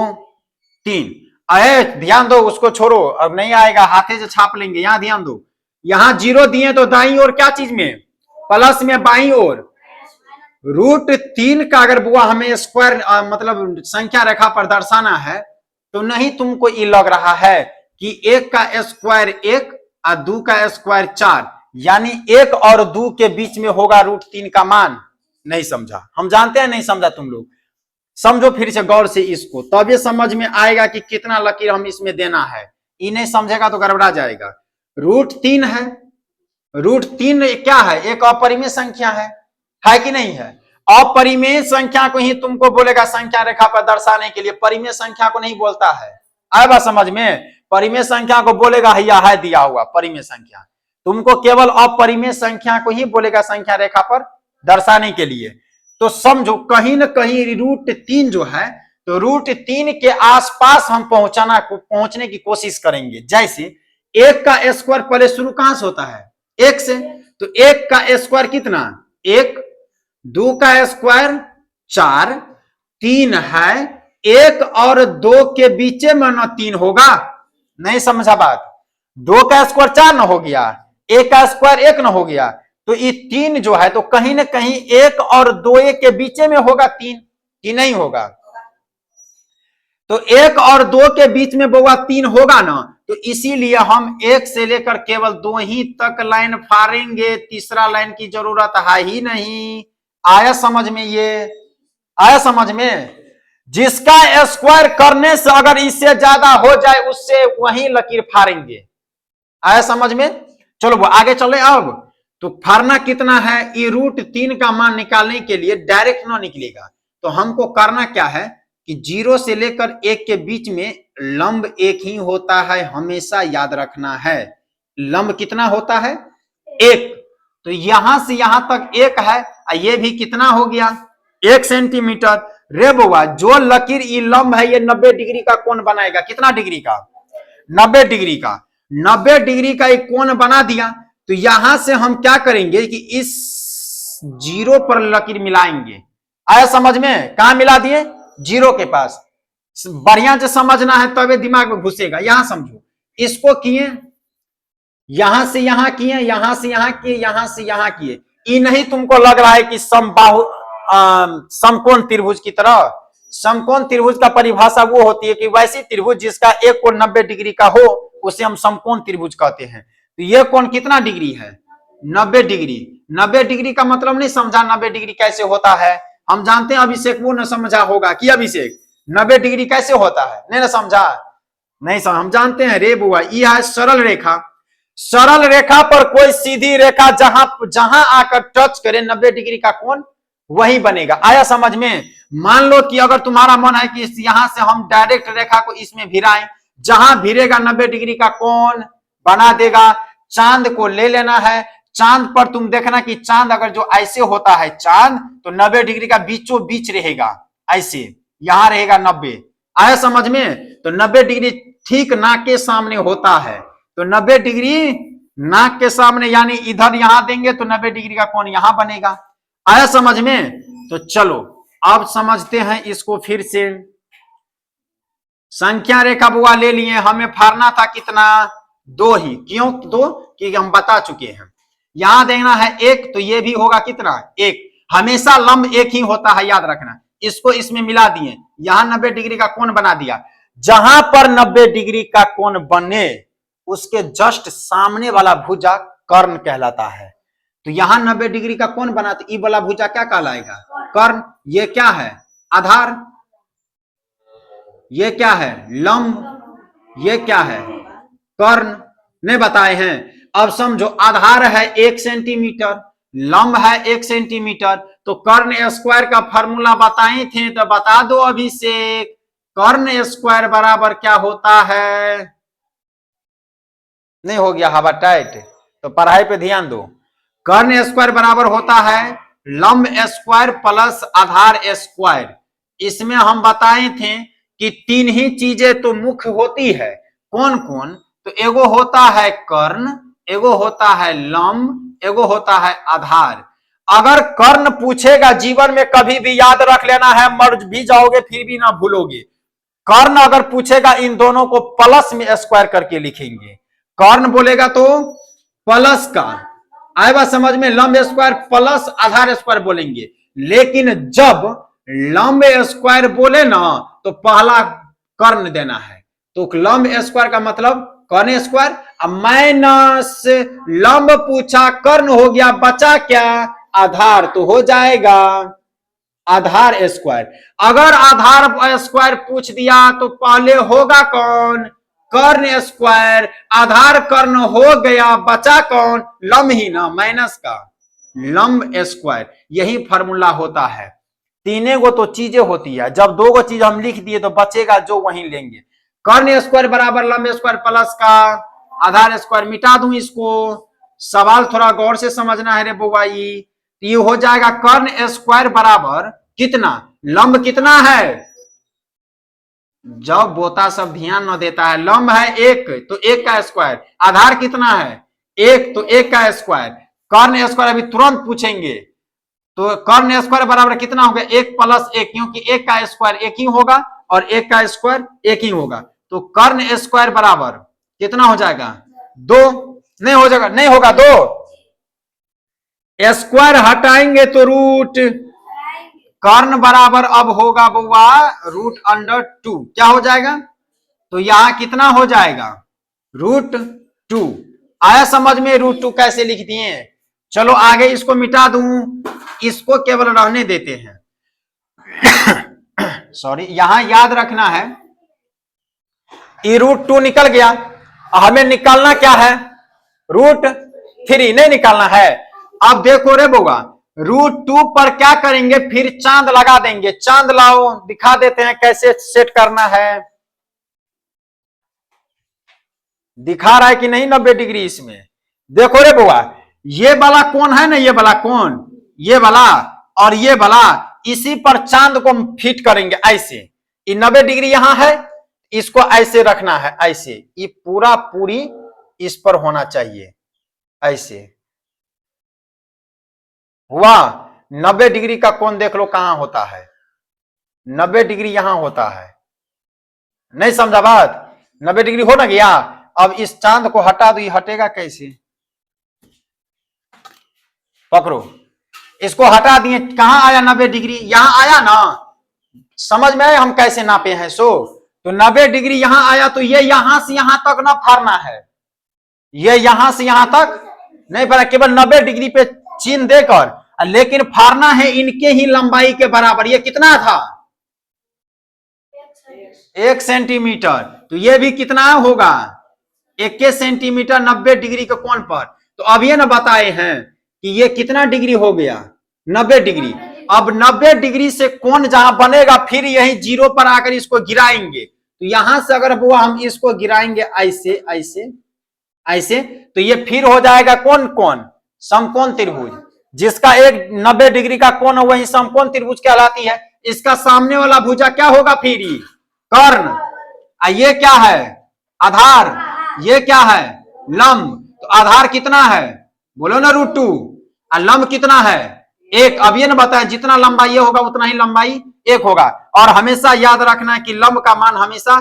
3। अरे ध्यान दो, उसको छोड़ो, अब नहीं आएगा, हाथे से छाप लेंगे। यहां ध्यान दो, यहां 0 दिए तो दाईं ओर क्या चीज में? प्लस में बाईं ओर। √3 का अगर बुआ हमें स्क्वायर मतलब संख्या रेखा पर दर्शाना है तो नहीं तुमको ये लग रहा है कि 1 का स्क्वायर 1 और 2 का स्क्वायर 4, यानी 1 और 2 के बीच में होगा √3 का मान। नहीं समझा? हम जानते हैं नहीं समझा तुम लोग। समझो फिर से गौर से इसको, तब ये समझ में आएगा कि कितना लकीर हम इसमें देना है। ये नहीं समझेगा तो गड़बड़ा जाएगा। √3 है, √3 क्या है? एक अपरिमेय संख्या है कि नहीं है? अपरिमेय संख्या को ही तुमको बोलेगा संख्या रेखा पर दर्शाने के लिए, परिमेय संख्या को नहीं बोलता है। आए बात समझ में? परिमेय संख्या को बोलेगा हैया है दिया हुआ परिमेय संख्या, तुमको केवल अपरिमेय संख्या को ही बोलेगा संख्या रेखा पर दर्शाने के लिए। तो समझो कहीं ना कहीं √3 जो है, तो √3 के आसपास हम पहुंचने की कोशिश करेंगे। जैसे 1 का स्क्वायर पहले शुरू कहां से होता है? 1 से, तो 1 का स्क्वायर कितना? 1, 2 का स्क्वायर 4 3 है, 1 और 2 के बीच में ना 3 होगा, नहीं समझा बात। 2 का स्क्वायर 4 ना हो गया, 1 का स्क्वायर 1 ना हो गया, तो ये 3 जो है तो कहीं ना कहीं 1 और 2 के बीच में होगा 3, कि नहीं होगा। तो 1 और 2 के बीच में बउआ 3 होगा ना, तो इसीलिए हम 1 से लेकर केवल 2 ही तक लाइन फाड़ेंगे, तीसरा लाइन की जरूरत है ही नहीं। आया समझ में, ये आया समझ में। जिसका स्क्वायर करने से अगर इससे ज्यादा हो जाए उससे वही लकीर फाड़ेंगे। आया समझ में। चलो वो आगे चले। अब तो फाड़ना कितना है, ये √3 का मान निकालने के लिए डायरेक्ट ना निकलेगा, तो हमको करना क्या है कि 0 से लेकर 1 के बीच में लंब 1 ही होता है, हमेशा याद रखना है। लंब कितना होता है, 1। तो यहां से यहां तक 1 है, ये भी कितना हो गया, 1 सेंटीमीटर। रे बउआ जो लकीर ये लंब है ये 90 डिग्री का कोण बनाएगा। कितना डिग्री का, 90 डिग्री का। 90 डिग्री का एक कोण बना दिया, तो यहां से हम क्या करेंगे कि इस 0 पर लकीर मिलाएंगे। आया समझ में, कहां मिला दिए, 0 के पास। बढ़िया से समझना है तबे दिमाग में घुसेगा। यहां समझो, इसको किए, यहां से यहां किए, यहां से यहां किए, यहां से यहां किए। ये नहीं तुमको लग रहा है कि समबाहु समकोण त्रिभुज की तरह। समकोण त्रिभुज का परिभाषा वो होती है कि वैसी त्रिभुज जिसका एक कोण 90 डिग्री का हो उसे हम समकोण त्रिभुज कहते हैं। तो ये कोण कितना डिग्री है, 90 डिग्री। 90 डिग्री का मतलब नहीं समझा, 90 डिग्री कैसे होता है हम जानते हैं। अभिषेक वो न समझा होगा कि अभिषेक 90 डिग्री कैसे होता है, नहीं ना समझा, नहीं समझ, हम जानते हैं। रे बुआ यह है सरल रेखा। सरल रेखा पर कोई सीधी रेखा जहां जहां आकर टच करे 90 डिग्री का कोण वही बनेगा। आया समझ में। मान लो कि अगर तुम्हारा मन है कि यहां से हम डायरेक्ट रेखा को इसमें भिराएं, जहां भिरेगा 90 डिग्री का कोण बना देगा। चांद को ले लेना है, चांद पर तुम देखना कि चांद अगर जो ऐसे होता है चांद, तो 90 डिग्री का बीचों बीच रहेगा, ऐसे यहां रहेगा 90। आया समझ में। तो 90 डिग्री ठीक नाक के सामने होता है, तो 90 डिग्री नाक के सामने, यानी इधर यहां देंगे तो 90 डिग्री का कोण यहां बनेगा। आया समझ में। तो चलो अब समझते हैं इसको फिर से। संख्या रेखा बुआ ले लिए, हमें फाड़ना था कितना, 2 ही। क्यों 2, क्योंकि हम बता चुके हैं। यहां देना है 1, तो ये भी होगा कितना, 1। हमेशा लंब 1 ही होता है, याद रखना। इसको इसमें मिला दिए, यहां 90 डिग्री का कोण बना दिया। जहां पर 90 डिग्री का कोण बने उसके जस्ट सामने वाला भुजा कर्ण कहलाता है। तो यहां 90 डिग्री का कोण बना, तो ई वाला भुजा क्या कहलाएगा, कर्ण। ये क्या है, आधार। ये क्या है, लंब। ये क्या है, कर्ण। ने बताए हैं। अब समझो, आधार है 1 सेंटीमीटर, लंब है 1 सेंटीमीटर, तो कर्ण स्क्वायर का फॉर्मूला बताए थे, तो बता दो अभिषेक। कर्ण स्क्वायर बराबर क्या होता है, नहीं हो गया हवा टाइट, तो पढ़ाई पे ध्यान दो। कर्ण स्क्वायर बराबर होता है लंब स्क्वायर प्लस आधार स्क्वायर। इसमें हम बताए थे कि 3 ही चीजें तो मुख्य होती है। कौन कौन, तो एगो होता है कर्ण, एगो होता है लंब, एगो होता है आधार। अगर कर्ण पूछेगा जीवन में कभी भी याद रख लेना है, मर भी जाओगे फिर भी ना भूलोगे। कर्ण अगर पूछेगा इन दोनों को प्लस में स्क्वायर करके लिखेंगे। कर्ण बोलेगा तो प्लस का आएगा समझ में, लंब स्क्वायर प्लस आधार स्क्वायर बोलेंगे। लेकिन जब लंब स्क्वायर बोले ना तो पहला कर्ण देना है। तो लंब स्क्वायर का मतलब कर्ण स्क्वायर, माइनस लंब पूछा कर्ण हो गया, बचा क्या, आधार, तो हो जाएगा आधार स्क्वायर। अगर आधार स्क्वायर पूछ दिया तो पहले होगा कौन, कर्ण स्क्वायर। आधार कर्ण हो गया, बचा कौन, लंब ही ना, माइनस का लंब स्क्वायर। यही फॉर्मूला होता है। तीने गो तो चीजें होती है, जब 2 गो चीज हम लिख दिए तो बचेगा जो वहीं लेंगे। कर्ण स्क्वायर बराबर लंब स्क्वायर प्लस का आधार स्क्वायर। मिटा दूं इसको, सवाल थोड़ा गौर से समझना है रे बुआई। ये हो जाएगा कर्ण स्क्वायर बराबर कितना, लंब कितना है, जब बोता सब ध्यान न देता है, लंब है 1 तो 1 का स्क्वायर, आधार कितना है 1 तो 1 का स्क्वायर। कर्ण स्क्वायर अभी तुरंत पूछेंगे, तो कर्ण स्क्वायर बराबर कितना होगा, 1 प्लस 1, क्योंकि 1 का स्क्वायर 1 ही होगा और 1 का स्क्वायर 1 ही होगा। तो कर्ण स्क्वायर बराबर कितना हो जाएगा, 2। नहीं हो जाएगा, नहीं होगा 2, स्क्वायर हटाएंगे तो रूट, कर्ण बराबर अब होगा बुआ √2, क्या हो जाएगा, तो यहां कितना हो जाएगा, √2। आया समझ में, √2 कैसे लिख दिए। चलो आगे इसको मिटा दूं, इसको केवल रहने देते हैं। सॉरी, यहां याद रखना है, ये √2 निकल गया, हमें निकालना क्या है, √3 नहीं निकालना है। अब देखो रे बुआ, √2 पर क्या करेंगे, फिर चांद लगा देंगे। चांद लाओ, दिखा देते हैं कैसे सेट करना है, दिखा रहा है कि नहीं 90 डिग्री इसमें। देखो रे बुआ, ये वाला कोण है ना, ये वाला कोण, ये वाला और ये वाला, इसी पर चांद को फिट करेंगे ऐसे। ये 90 डिग्री यहां है, इसको ऐसे रखना है, ऐसे, ये पूरा पूरी इस पर होना चाहिए, ऐसे हुआ। 90 डिग्री का कोण देख लो कहां होता है, 90 डिग्री यहां होता है, नहीं समझा बात, 90 डिग्री हो ना गया। अब इस चांद को हटा दो, ये हटेगा कैसे, पकड़ो, इसको हटा दिए, कहां आया 90 डिग्री, यहां आया ना, समझ में आया हम कैसे नापे हैं। सो तो 90 डिग्री यहां आया, तो ये यहां से यहां तक ना फाड़ना है, ये यहां से यहां तक नहीं फाड़ना, केवल 90 डिग्री पे चिन्ह देकर, लेकिन फाड़ना है इनके ही लंबाई के बराबर। ये कितना था, 1 सेंटीमीटर, तो ये भी कितना होगा, 1 सेंटीमीटर 90 डिग्री के कोण पर। तो अब ये ना बताए हैं कि ये कितना डिग्री हो गया, 90 डिग्री। अब 90 डिग्री से कोण जहां बनेगा, फिर यही 0 पर आकर इसको गिराएंगे। तो यहां से अगर वो हम इसको गिराएंगे ऐसे ऐसे ऐसे, तो ये फिर हो जाएगा कौन कोण, समकोण त्रिभुज, जिसका एक 90 डिग्री का कोण है वही समकोण त्रिभुज कहलाती है। इसका सामने वाला भुजा क्या होगा, फिर ये कर्ण, ये क्या है, आधार, ये क्या है, लंब। तो आधार कितना है, बोलो ना √2, और लंब कितना है, 1। अब ये ना बताया, जितना लंबाई ये होगा उतना ही लंबाई 1 होगा। और हमेशा याद रखना है कि लंब का मान हमेशा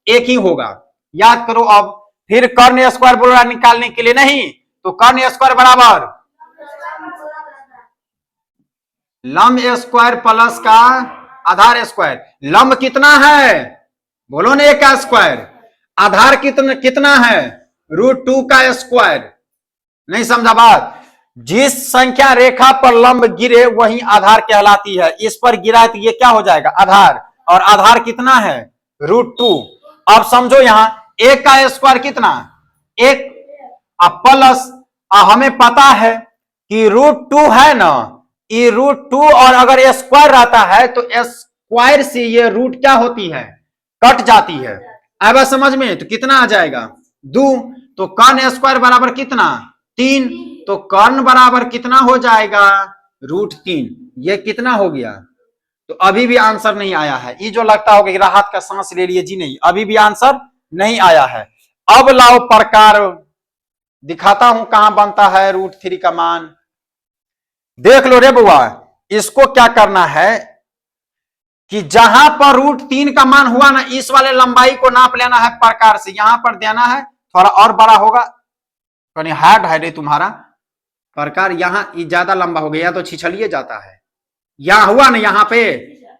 1 ही होगा, याद करो। अब फिर कर्ण स्क्वायर बोल रहा निकालने के लिए, नहीं तो कर्ण स्क्वायर बराबर लंब स्क्वायर प्लस का आधार स्क्वायर। लंब कितना है, बोलो ना 1 का स्क्वायर, आधार कितना है, √2 का स्क्वायर। नहीं समझा बात, जिस संख्या रेखा पर लंब गिरे वही आधार कहलाती है। इस पर गिरा तो ये क्या हो जाएगा, आधार, और आधार कितना है, √2। अब समझो यहां 1 का स्क्वायर कितना, 1, प्लस हमें पता है कि √2 है ना, ये √2, और अगर स्क्वायर रहता है तो स्क्वायर से ये रूट क्या होती है, कट जाती है। अब समझ में, तो कितना आ जाएगा, 2। तो कर्ण स्क्वायर बराबर कितना, 3। तो कर्ण बराबर कितना हो जाएगा, √3। ये कितना हो गया। तो अभी भी आंसर नहीं आया है, ये जो लगता होगा कि राहत का सांस ले लिए जी, नहीं, अभी भी आंसर नहीं आया है। अब लाओ प्रकार, दिखाता हूं कहां बनता है √3 का मान। देख लो रे बुआ, इसको क्या करना है कि जहां पर √3 का मान हुआ ना, इस वाले लंबाई को नाप लेना है प्रकार से, यहां पर देना है, थोड़ा और बड़ा होगा, कहीं हार्ड है रे तुम्हारा प्रकार, यहां ज्यादा लंबा हो गया तो छिछलिए जाता है। यहां हुआ ना, यहां पे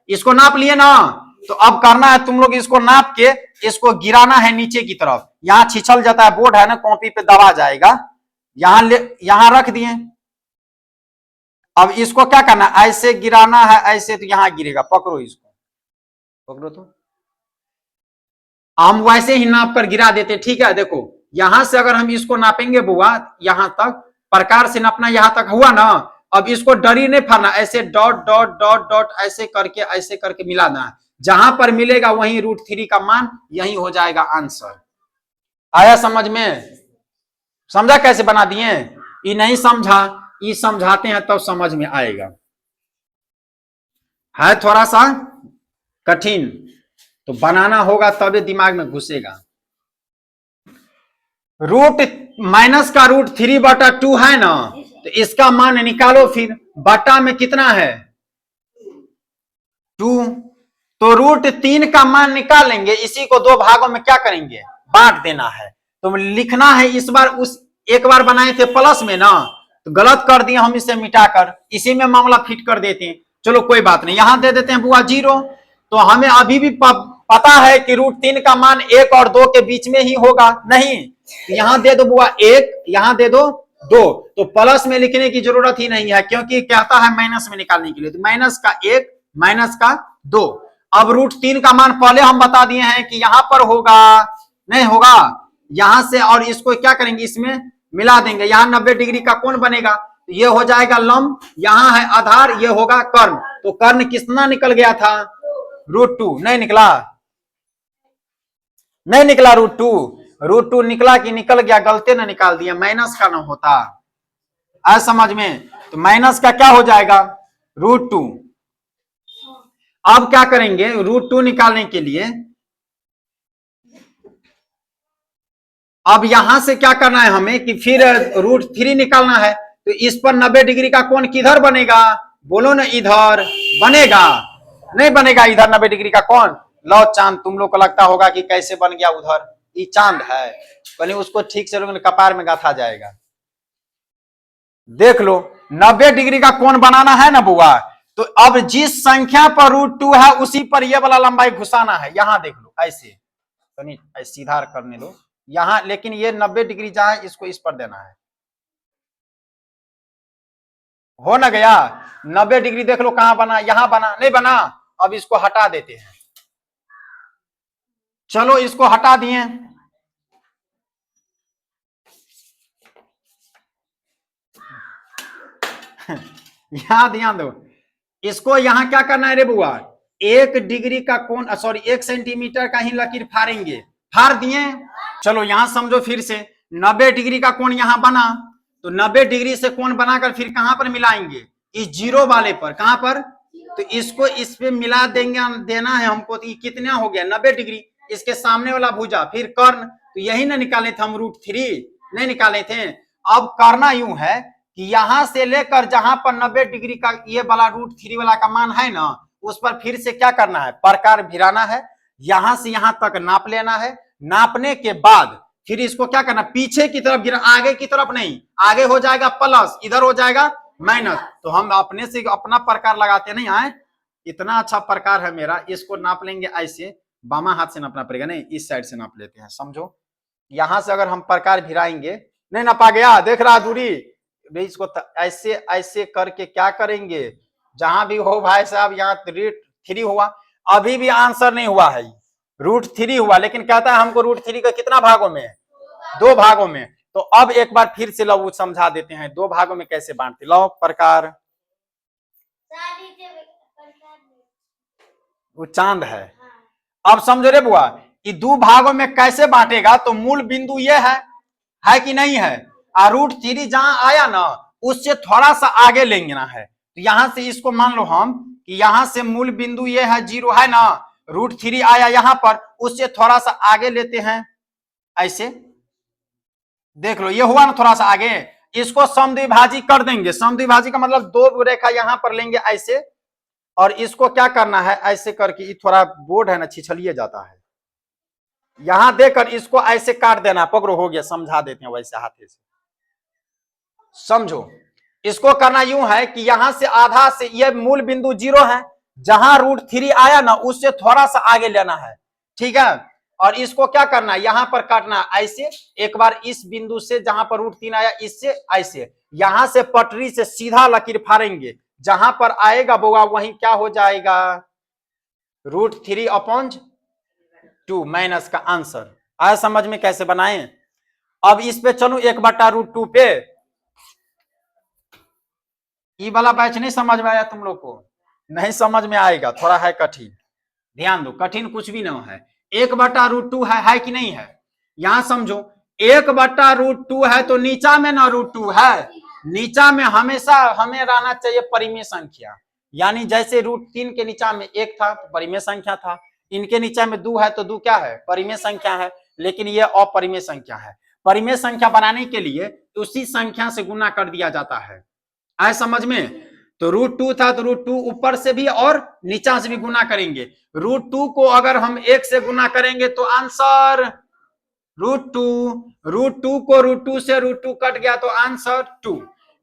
इसको नाप लिए ना, तो अब करना है तुम लोग, इसको नाप के इसको गिराना है नीचे की तरफ। यहां छिछल जाता है, बोर्ड है ना, कॉपी पे दबा जाएगा, यहां रख दिए। अब इसको क्या करना, ऐसे गिराना है, ऐसे, तो यहां गिरेगा, पकड़ो इसको, पकड़ो तो हम वैसे ही नाप कर गिरा देते, ठीक है। देखो यहां से अगर हम इसको नापेंगे बुआ, यहां तक प्रकार से नापना, यहां तक हुआ ना। अब इसको डरी नहीं फाड़ना, ऐसे डॉट डॉट डॉट डॉट ऐसे करके मिलाना है, जहां पर मिलेगा वहीं √3 का मान यही हो जाएगा आंसर। आया समझ में, समझा कैसे बना दिए, ये नहीं समझा, ये समझाते हैं तब तो समझ में आएगा, है थोड़ा सा कठिन, तो बनाना होगा तभी दिमाग में घुसेगा। माइनस का √3/2 है ना, तो इसका मान निकालो फिर, बटा में कितना है 2, तो √3 का मान निकालेंगे, इसी को 2 भागों में क्या करेंगे, बांट देना है। तो लिखना है, इस बार उस एक बार बनाए थे प्लस में ना, तो गलत कर दिए हम, इसे मिटाकर इसी में मामला फिट कर देते हैं। चलो कोई बात नहीं, यहां दे देते हैं बुआ 0। तो हमें अभी भी पता है कि √3 का मान 1 और 2 के बीच में ही होगा, नहीं तो यहां दे दो बुआ 1, यहां दे दो 2, तो प्लस में लिखने की जरूरत ही नहीं है, क्योंकि कहता है माइनस में निकालने के लिए। तो माइनस का 1 माइनस का 2। अब √3 का मान पहले हम बता दिए हैं कि यहां पर होगा, नहीं होगा यहां से, और इसको क्या करेंगे, इसमें मिला देंगे। यहां 90 डिग्री का कोण बनेगा, तो ये हो जाएगा लंब, यहां है आधार, ये होगा कर्ण। तो कर्ण कितना निकल गया था, √2। नहीं निकला, नहीं निकला √2 निकला कि निकल गया, गलती ना निकाल दिया, माइनस का ना होता। आज समझ में, तो माइनस का क्या हो जाएगा √2। अब क्या करेंगे, √2 निकालने के लिए अब यहां से क्या करना है हमें कि फिर √3 निकालना है। तो इस पर 90 डिग्री का कोण किधर बनेगा, बोलो ना, इधर बनेगा, नहीं बनेगा इधर 90 डिग्री का कोण। लो चांद, तुम लोग को लगता होगा कि कैसे बन गया उधर, ये चांद है, कहीं उसको ठीक से लोग कपार में गाथा जाएगा। देख लो 90 डिग्री का कोण बनाना है ना बुआ, तो अब जिस संख्या पर √2 है उसी पर यह वाला लंबाई घुसाना है। यहां देख लो, ऐसे सीधा करने दो यहां, लेकिन ये 90 डिग्री जहां, इसको इस पर देना है, हो ना गया 90 डिग्री। देख लो कहां बना, यहां बना, नहीं बना। अब इसको हटा देते हैं, चलो इसको हटा दिए। यहां ध्यान दो, इसको यहां क्या करना है रे बुआ, 1 डिग्री का कोण, सॉरी 1 सेंटीमीटर का ही लकीर फाड़ेंगे, फाड़ दिए। चलो यहां समझो फिर से, 90 डिग्री का कोण यहां बना, तो 90 डिग्री से कोण बनाकर फिर कहां पर मिलाएंगे, इस 0 वाले पर, कहां पर, तो इसको इस पे मिला देंगे, देना है हमको। तो ये कितना हो गया 90 डिग्री, इसके सामने वाला भुजा, फिर कर्ण, तो यही ना निकाले थे हम √3, नहीं निकाले थे। अब करना यूं है कि यहां से लेकर जहां पर 90 डिग्री का ये वाला √3 वाला का मान है ना, उस पर फिर से क्या करना है, प्रकार भिराना है, यहां से यहां तक नाप लेना है। नापने के बाद फिर इसको क्या करना, पीछे की तरफ गिरा, आगे की तरफ नहीं, आगे हो जाएगा प्लस, इधर हो जाएगा माइनस। तो हम अपने से अपना प्रकार लगाते नहीं आए, इतना अच्छा प्रकार है मेरा, इसको नाप लेंगे ऐसे, बामा हाथ से नापना पड़ेगा, नहीं इस साइड से नाप लेते हैं, समझो। यहां से अगर हम प्रकार भिराएंगे, नहीं नापा गया, देख रहा दूरी, इसको ऐसे ऐसे करके क्या करेंगे, जहां भी हो भाई साहब, यहाँ √3 हुआ, अभी भी आंसर नहीं हुआ है, √3 हुआ, लेकिन कहता है हमको √3 का कितना भागों में, 2 भागों में। तो अब एक बार फिर से लो समझा देते हैं, 2 भागों में कैसे बांटते, लो प्रकार, वो चांद है। अब समझो रे बुआ, कि 2 भागों में कैसे बांटेगा, तो मूल बिंदु ये है कि नहीं है, √3 जहां आया ना, उससे थोड़ा सा आगे लेंगे ना है। तो यहां से इसको मान लो हम कि यहां से मूल बिंदु ये है 0 है ना, √3 आया यहां पर, उससे थोड़ा सा आगे लेते हैं, ऐसे देख लो, ये हुआ ना थोड़ा सा आगे, इसको समद्विभाजी कर देंगे। समद्विभाजी का मतलब 2 रेखा यहां पर लेंगे ऐसे, और इसको क्या करना है, ऐसे करके, ये थोड़ा बोर्ड है ना, छिछलिए जाता है, यहां देकर इसको ऐसे काट देना, पकड़ो हो गया, समझा देते हैं वैसे हाथे से, समझो। इसको करना यूं है कि यहां से आधा से, ये मूल बिंदु 0 है, जहां √3 आया ना, उससे थोड़ा सा आगे लेना है, ठीक है। और इसको क्या करना है, यहां पर काटना ऐसे, एक बार इस बिंदु से जहां पर √3 आया, इससे ऐसे, यहां से पटरी से सीधा लकीर फाड़ेंगे, जहां पर आएगा बोगा वहीं क्या हो जाएगा, √3/2 माइनस का आंसर। आया समझ में कैसे बनाएं। अब इस पे चलो 1/√2 पे, ये वाला बैच नहीं समझ में आया तुम लोग को, नहीं समझ में आएगा, थोड़ा है कठिन, ध्यान दो, कठिन कुछ भी ना है। 1/√2 है कि नहीं है, यहां समझो 1/√2 है, तो नीचा में ना √2 है, नीचा में हमेशा हमें रहना चाहिए परिमेय संख्या, यानी जैसे √3 के नीचा में 1 था तो परिमेय संख्या था, इनके नीचा में 2 है तो 2 क्या है, परिमेय संख्या है, लेकिन ये अपरिमेय संख्या है। परिमेय संख्या बनाने के लिए उसी संख्या से गुना कर दिया जाता है। आए समझ में? तो √2 था तो √2 ऊपर से भी और नीचा से भी गुना करेंगे। √2 को अगर हम 1 से गुना करेंगे तो आंसर √2 को √2 से √2 कट गया तो आंसर 2।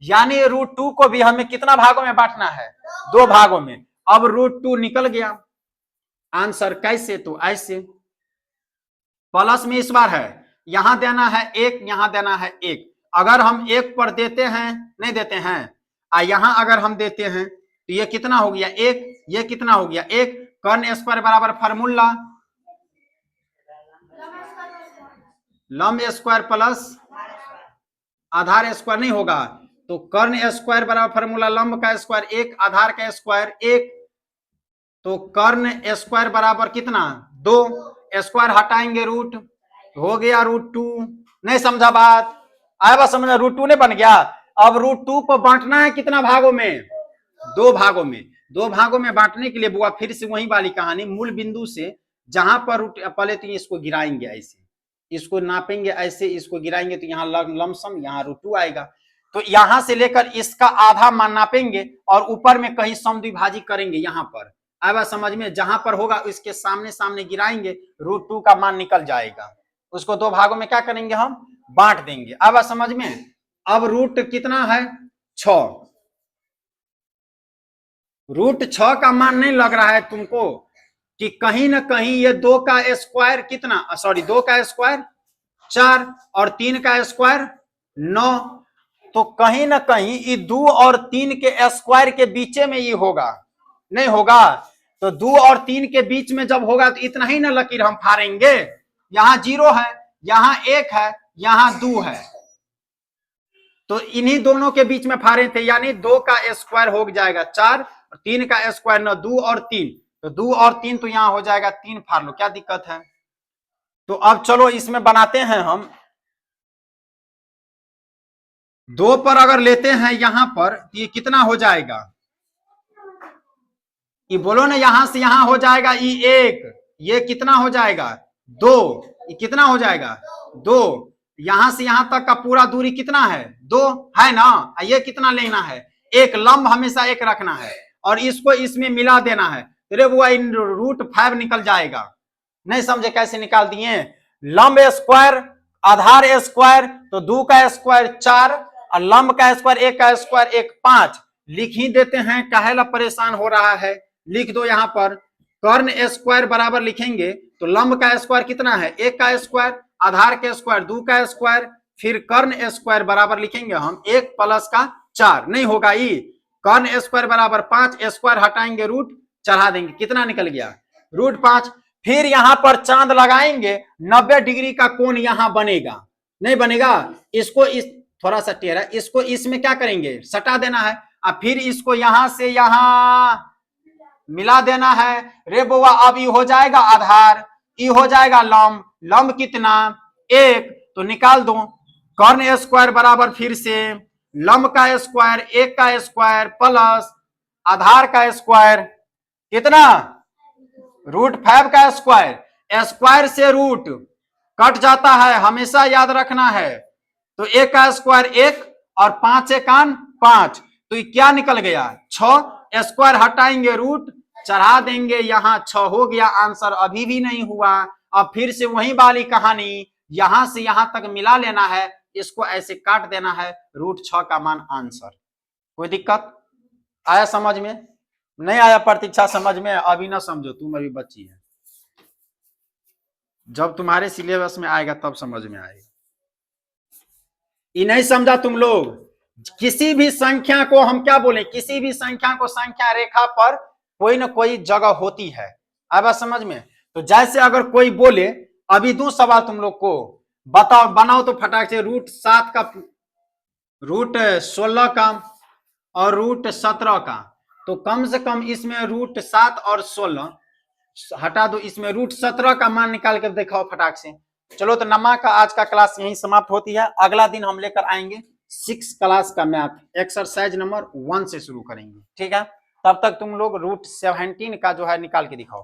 यानी √2 को भी हमें कितना भागों में बांटना है? 2 भागों में। अब √2 निकल गया आंसर। कैसे? तो ऐसे प्लस में इस बार है, यहां देना है 1, यहां देना है 1। अगर हम 1 पर देते हैं, नहीं देते हैं, यहां अगर हम देते हैं तो ये कितना हो गया 1, ये कितना हो गया 1। कर्ण स्क्वायर बराबर फार्मूला लंब स्क्वायर प्लस आधार स्क्वायर नहीं होगा, तो कर्ण स्क्वायर बराबर फार्मूला लंब का स्क्वायर 1, आधार का स्क्वायर 1। तो कर्ण स्क्वायर बराबर कितना 2, स्क्वायर हटाएंगे रूट, हो गया √2। नहीं समझा बात? आया बात समझ? √2 नहीं बन गया। अब √2 को बांटना है कितना भागों में? 2 भागों में। 2 भागों में बांटने के लिए बुआ फिर से वही वाली कहानी, मूल बिंदु से जहां पर पहले तो इसको गिराएंगे ऐसे, इसको नापेंगे ऐसे, इसको गिराएंगे तो यहाँ लमसम यहाँ √2 आएगा। तो यहां से लेकर इसका आधा मान नापेंगे और ऊपर में कहीं समद्विभाजी करेंगे यहाँ पर। आया समझ में? जहां पर होगा उसके सामने सामने गिराएंगे, √2 का मान निकल जाएगा। उसको 2 भागों में क्या करेंगे? हम बांट देंगे। अब समझ में? अब रूट कितना है 6। √6 का मान नहीं लग रहा है तुमको कि कहीं ना कहीं ये 2 का स्क्वायर कितना, सॉरी 2 का स्क्वायर 4 और 3 का स्क्वायर 9, तो कहीं ना कहीं ये 2 और 3 के स्क्वायर के बीच में ये होगा, नहीं होगा? तो 2 और 3 के बीच में जब होगा तो इतना ही ना लकीर हम फाड़ेंगे। यहां 0 है, यहां 1 है, यहां 2 है, तो इन्हीं दोनों के बीच में फाड़े थे, यानी 2 का स्क्वायर हो जाएगा 4 और 3 का स्क्वायर 9, 2 और 3, तो 2 और 3 तो यहां हो जाएगा 3, फाड़ लो, क्या दिक्कत है? तो अब चलो इसमें बनाते हैं हम 2 पर अगर लेते हैं यहां पर तो ये कितना हो जाएगा? ये बोलो ना, यहां से यहां हो जाएगा ये 1, ये कितना हो जाएगा 2, ये कितना हो जाएगा 2। यहां से यहां तक का पूरा दूरी कितना है 2 है ना, ये कितना लेना है 1, लंब हमेशा 1 रखना है और इसको इसमें मिला देना है। अरे बुआ √5 निकल जाएगा। नहीं समझे कैसे निकाल दिए? लंब स्क्वायर आधार स्क्वायर, तो 2 का स्क्वायर 4 और लंब का स्क्वायर 1 का स्क्वायर 1, 5 लिख ही देते हैं, काहेला परेशान हो रहा है? लिख दो यहां पर कर्ण स्क्वायर बराबर लिखेंगे तो लंब का स्क्वायर कितना है 1 का स्क्वायर, आधार के स्क्वायर 2 का स्क्वायर, फिर कर्ण स्क्वायर बराबर लिखेंगे हम 1 प्लस का 4, नहीं होगा ये, कर्ण स्क्वायर बराबर 5, स्क्वायर हटाएंगे रूट चढ़ा देंगे, कितना निकल गया √5। फिर यहां पर चांद लगाएंगे, 90 डिग्री का कोण यहां बनेगा, नहीं बनेगा? इसको इस थोड़ा सा टेढ़ा, इसको इसमें क्या करेंगे सटा देना है, और फिर इसको यहां से यहां मिला देना है। रे बुआ अब ये हो जाएगा आधार, ये हो जाएगा लंब, लंब कितना 1, तो निकाल दो कर्ण स्क्वायर बराबर फिर से लंब का स्क्वायर 1 का स्क्वायर प्लस आधार का स्क्वायर कितना √5 का स्क्वायर, स्क्वायर से रूट कट जाता है, हमेशा याद रखना है। तो 1 का स्क्वायर 1 और 5 1 5, तो ये क्या निकल गया 6, स्क्वायर हटाएंगे रूट चढ़ा देंगे, यहां 6 हो गया आंसर। अभी भी नहीं हुआ, अब फिर से वही वाली कहानी, यहां से यहां तक मिला लेना है, इसको ऐसे काट देना है, √6 का मान आंसर। कोई दिक्कत? आया समझ में? नहीं आया प्रतीक्षा समझ में? अभी ना समझो, तुम अभी बच्ची है, जब तुम्हारे सिलेबस में आएगा तब समझ में आएगा। ये नहीं समझा तुम लोग? किसी भी संख्या को हम क्या बोले, किसी भी संख्या को संख्या रेखा पर कोई ना कोई जगह होती है, अब समझ में? तो जैसे अगर कोई बोले, अभी दो सवाल तुम लोग को, बताओ बनाओ तो फटाक से, √7 का √16 का और √17 का, तो कम से कम इसमें √7 और 16 हटा दो, इसमें √17 का मान निकाल कर दिखाओ फटाक से। चलो तो नमा का आज का क्लास यहीं समाप्त होती है। अगला दिन हम लेकर आएंगे 6 क्लास का मैथ, एक्सरसाइज नंबर 1 से शुरू करेंगे, ठीक है? तब तक तुम लोग √17 का जो है निकाल के दिखाओ।